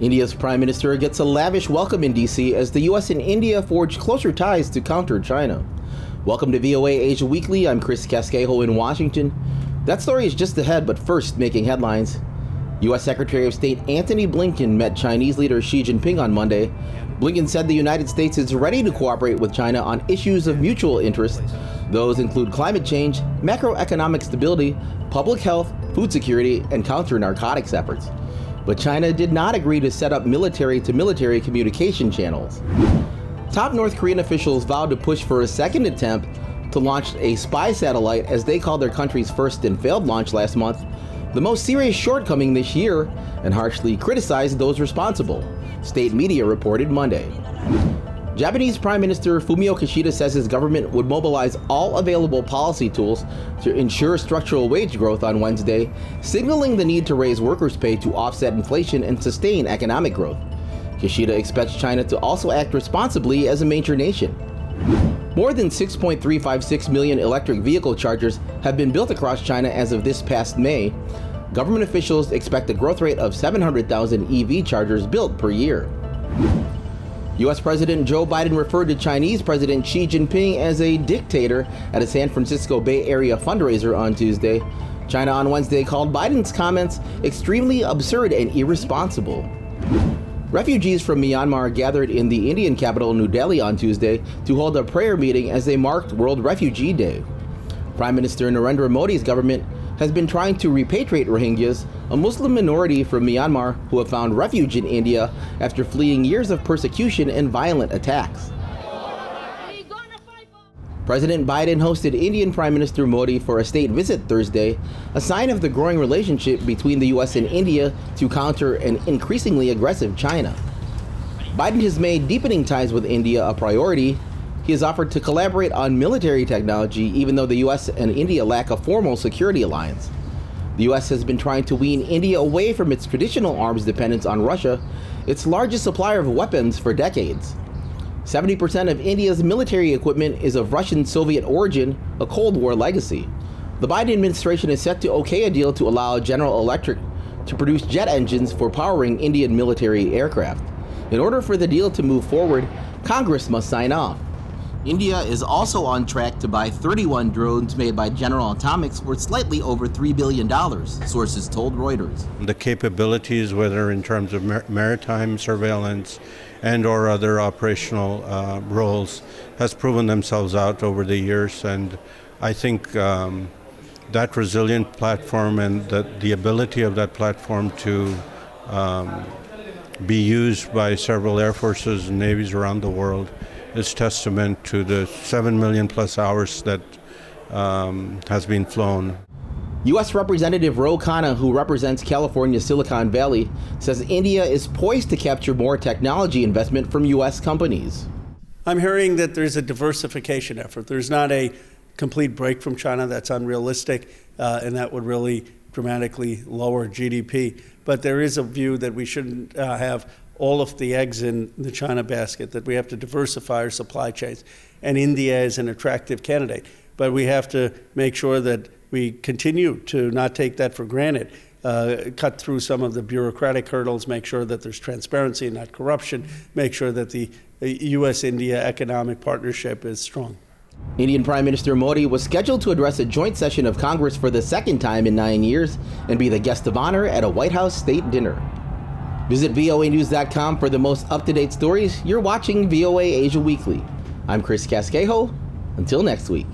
India's Prime Minister gets a lavish welcome in D.C. as the U.S. and India forge closer ties to counter China. Welcome to VOA Asia Weekly. I'm Chris Casquejo in Washington. That story is just ahead, but first, making headlines. U.S. Secretary of State Antony Blinken met Chinese leader Xi Jinping on Monday. Blinken said the United States is ready to cooperate with China on issues of mutual interest. Those include climate change, macroeconomic stability, public health, food security, and counter-narcotics efforts. But China did not agree to set up military-to-military communication channels. Top North Korean officials vowed to push for a second attempt to launch a spy satellite, as they called their country's first and failed launch last month, the most serious shortcoming this year, and harshly criticized those responsible, state media reported Monday. Japanese Prime Minister Fumio Kishida says his government would mobilize all available policy tools to ensure structural wage growth on Wednesday, signaling the need to raise workers' pay to offset inflation and sustain economic growth. Kishida expects China to also act responsibly as a major nation. More than 6.356 million electric vehicle chargers have been built across China as of this past May. Government officials expect a growth rate of 700,000 EV chargers built per year. U.S. President Joe Biden referred to Chinese President Xi Jinping as a dictator at a San Francisco Bay Area fundraiser on Tuesday. China on Wednesday called Biden's comments extremely absurd and irresponsible. Refugees from Myanmar gathered in the Indian capital New Delhi on Tuesday to hold a prayer meeting as they marked World Refugee Day. Prime Minister Narendra Modi's government has been trying to repatriate Rohingyas, a Muslim minority from Myanmar who have found refuge in India after fleeing years of persecution and violent attacks. President Biden hosted Indian Prime Minister Modi for a state visit Thursday, a sign of the growing relationship between the U.S. and India to counter an increasingly aggressive China. Biden has made deepening ties with India a priority. He has offered to collaborate on military technology, even though the U.S. and India lack a formal security alliance. The U.S. has been trying to wean India away from its traditional arms dependence on Russia, its largest supplier of weapons for decades. 70% of India's military equipment is of Russian Soviet origin, a Cold War legacy. The Biden administration is set to okay a deal to allow General Electric to produce jet engines for powering Indian military aircraft. In order for the deal to move forward, Congress must sign off. India is also on track to buy 31 drones made by General Atomics worth slightly over $3 billion, sources told Reuters. The capabilities, whether in terms of maritime surveillance and or other operational roles, has proven themselves out over the years. And I think that resilient platform and the ability of that platform to be used by several air forces and navies around the world is testament to the 7 million plus hours that has been flown. U.S. Representative Ro Khanna, who represents California's Silicon Valley, says India is poised to capture more technology investment from U.S. companies. I'm hearing that there's a diversification effort. There's not a complete break from China. That's unrealistic, and that would really dramatically lower GDP. But there is a view that we shouldn't have all of the eggs in the China basket, that we have to diversify our supply chains. And India is an attractive candidate. But we have to make sure that we continue to not take that for granted, cut through some of the bureaucratic hurdles, make sure that there's transparency and not corruption, make sure that the U.S.-India economic partnership is strong. Indian Prime Minister Modi was scheduled to address a joint session of Congress for the second time in 9 years and be the guest of honor at a White House state dinner. Visit voanews.com for the most up-to-date stories. You're watching VOA Asia Weekly. I'm Chris Casquejo. Until next week.